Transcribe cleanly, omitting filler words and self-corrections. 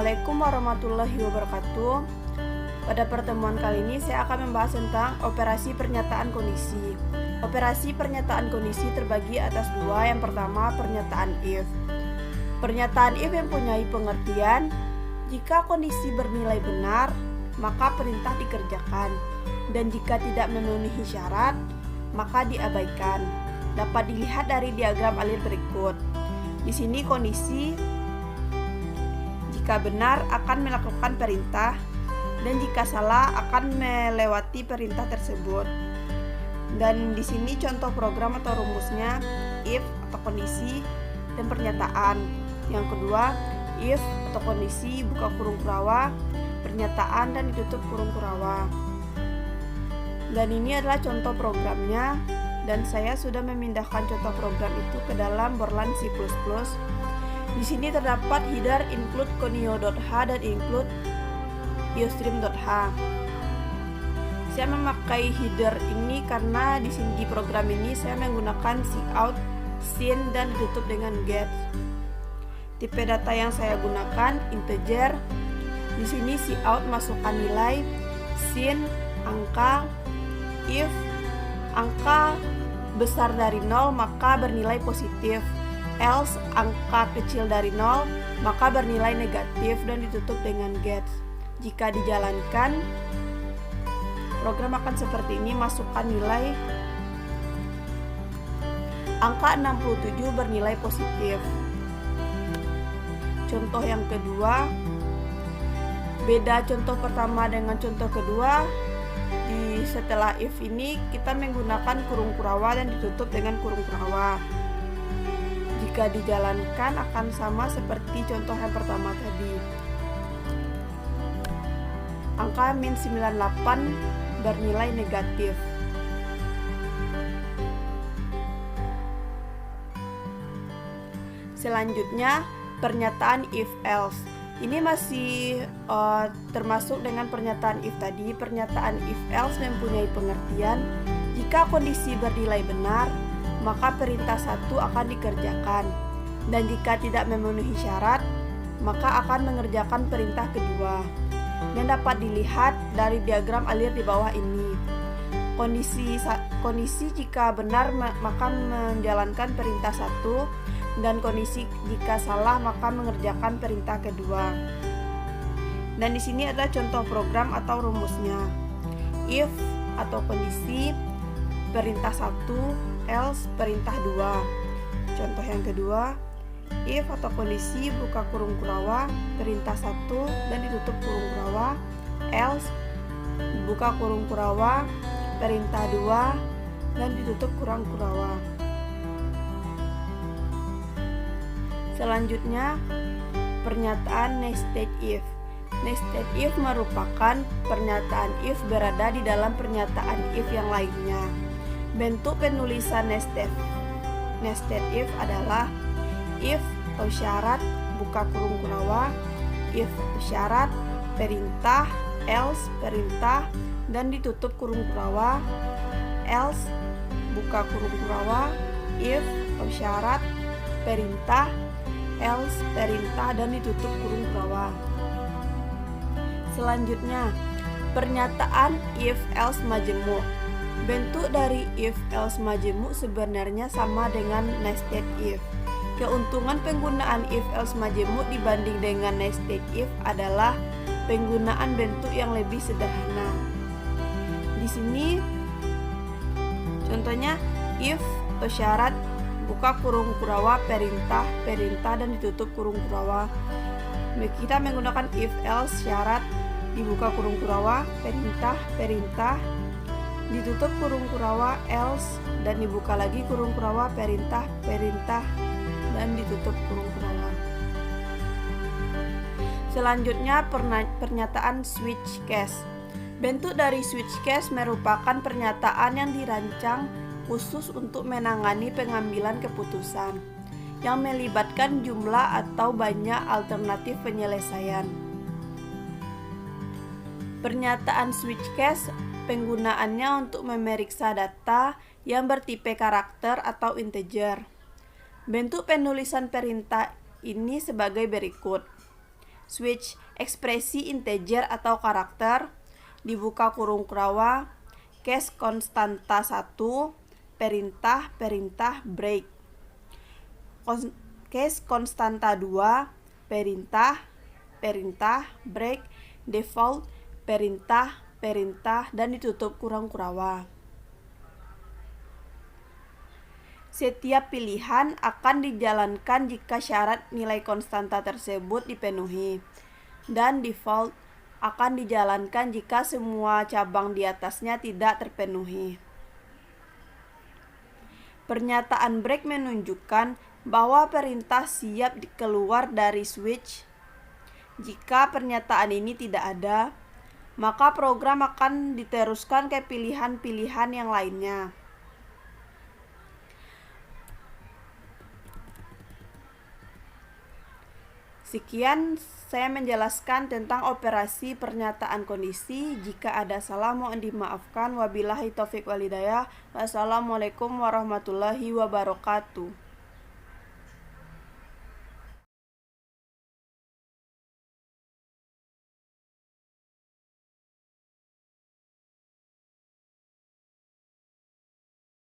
Assalamualaikum warahmatullahi wabarakatuh. Pada pertemuan kali ini saya akan membahas tentang operasi pernyataan kondisi. Operasi pernyataan kondisi terbagi atas dua. Yang pertama, pernyataan if. Pernyataan if mempunyai pengertian, jika kondisi bernilai benar, maka perintah dikerjakan, dan jika tidak memenuhi syarat, maka diabaikan. Dapat dilihat dari diagram alir berikut. Di sini kondisi jika benar akan melakukan perintah, dan jika salah akan melewati perintah tersebut. Dan di sini contoh program atau rumusnya if atau kondisi dan pernyataan. Yang kedua, if atau kondisi buka kurung kurawa, pernyataan dan ditutup kurung kurawa. Dan ini adalah contoh programnya, dan saya sudah memindahkan contoh program itu ke dalam Borland C++. Di sini terdapat header include conio.h dan include iostream.h. Saya memakai header ini karena di sini di program ini saya menggunakan cout, sin dan ditutup dengan get. Tipe data yang saya gunakan integer. Di sini cout masukkan nilai, sin angka, if angka besar dari 0 maka bernilai positif, else angka kecil dari 0 maka bernilai negatif, dan ditutup dengan get. Jika dijalankan, program akan seperti ini. Masukkan nilai angka 67 bernilai positif. Contoh yang kedua, beda contoh pertama dengan contoh kedua. Setelah if ini kita menggunakan kurung kurawa dan ditutup dengan kurung kurawa. Jika dijalankan akan sama seperti contoh yang pertama tadi. Angka min 98 bernilai negatif. Selanjutnya, pernyataan if else. Ini masih termasuk dengan pernyataan if tadi. Pernyataan if else mempunyai pengertian, jika kondisi bernilai benar, maka perintah satu akan dikerjakan, dan jika tidak memenuhi syarat, maka akan mengerjakan perintah kedua. Dan dapat dilihat dari diagram alir di bawah ini. Kondisi jika benar maka menjalankan perintah satu, dan kondisi jika salah maka mengerjakan perintah kedua. Dan di sini adalah contoh program atau rumusnya. If atau kondisi perintah 1, else perintah 2. Contoh yang kedua, if atau kondisi buka kurung kurawa, perintah 1 dan ditutup kurung kurawa, else buka kurung kurawa, perintah 2 dan ditutup kurung kurawa. Selanjutnya, pernyataan nested if. Nested if merupakan pernyataan if berada di dalam pernyataan if yang lainnya. Bentuk penulisan nested if adalah if atau syarat buka kurung kurawa, if syarat perintah, else perintah dan ditutup kurung kurawa, else buka kurung kurawa, if atau syarat perintah, else perintah dan ditutup kurung kurawa. Selanjutnya, pernyataan if else majemuk. Bentuk dari if else majemuk sebenarnya sama dengan nested if. Keuntungan penggunaan if else majemuk dibanding dengan nested if adalah penggunaan bentuk yang lebih sederhana. Di sini contohnya if atau syarat buka kurung kurawa, perintah dan ditutup kurung kurawa. Kita menggunakan if else syarat dibuka kurung kurawa, perintah ditutup kurung kurawa, else dan dibuka lagi kurung kurawa, perintah dan ditutup kurung kurawa. Selanjutnya, pernyataan switch case. Bentuk dari switch case merupakan pernyataan yang dirancang khusus untuk menangani pengambilan keputusan yang melibatkan jumlah atau banyak alternatif penyelesaian. Pernyataan switch case penggunaannya untuk memeriksa data yang bertipe karakter atau integer. Bentuk penulisan perintah ini sebagai berikut. switch ekspresi integer atau karakter, dibuka kurung kurawa, case konstanta 1, perintah break. Case konstanta 2, perintah break, default, perintah, dan ditutup kurung kurawa. Setiap pilihan akan dijalankan jika syarat nilai konstanta tersebut dipenuhi, dan default akan dijalankan jika semua cabang di atasnya tidak terpenuhi. Pernyataan break menunjukkan bahwa perintah siap keluar dari switch. Jika pernyataan ini tidak ada, maka program akan diteruskan ke pilihan-pilihan yang lainnya. Sekian saya menjelaskan tentang operasi pernyataan kondisi. Jika ada salah mohon dimaafkan. Wabillahi taufiq walhidayah. Wassalamualaikum warahmatullahi wabarakatuh.